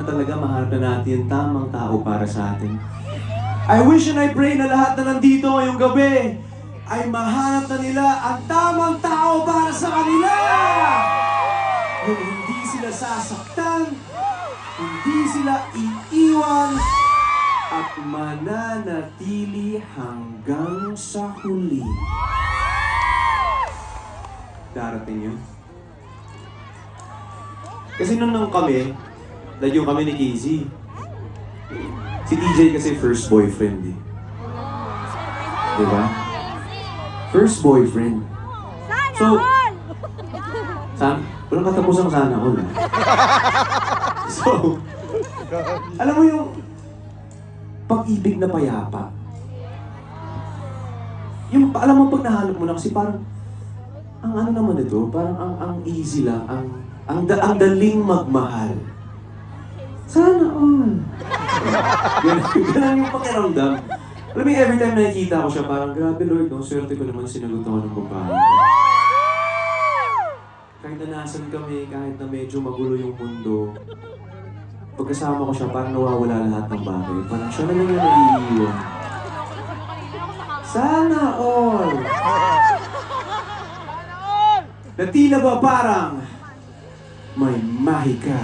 sana talaga mahanap na natin yung tamang tao para sa atin. I wish and I pray na lahat na nandito ngayong gabi ay mahanap na nila ang tamang tao para sa kanila! Yung hindi sila sasaktan, hindi sila iiwan, at mananatili hanggang sa huli. Darating yun. Kasi nung kami, lagyo kami ni Casey. Si TJ kasi first boyfriend eh. Diba? First boyfriend. So, walang katapusang sana all eh. So, alam mo yung pag-ibig na payapa. Yung, alam mo pag nahanap mo na kasi parang, ang ano naman ito, parang ang easy lang, ang daling magmahal. Sana all. Ganun yung pakiramdam. Alam mo, every time nakikita ko siya, parang, grabe Lord, no? Swerte ko naman sinagot ako ng babae. Kahit na nasan kami, kahit na medyo magulo yung mundo, pagkasama ko siya, parang nawawala lahat ng bagay. Parang siya na lang yung naiiwan. Sana all! Na tila ba parang may mahika.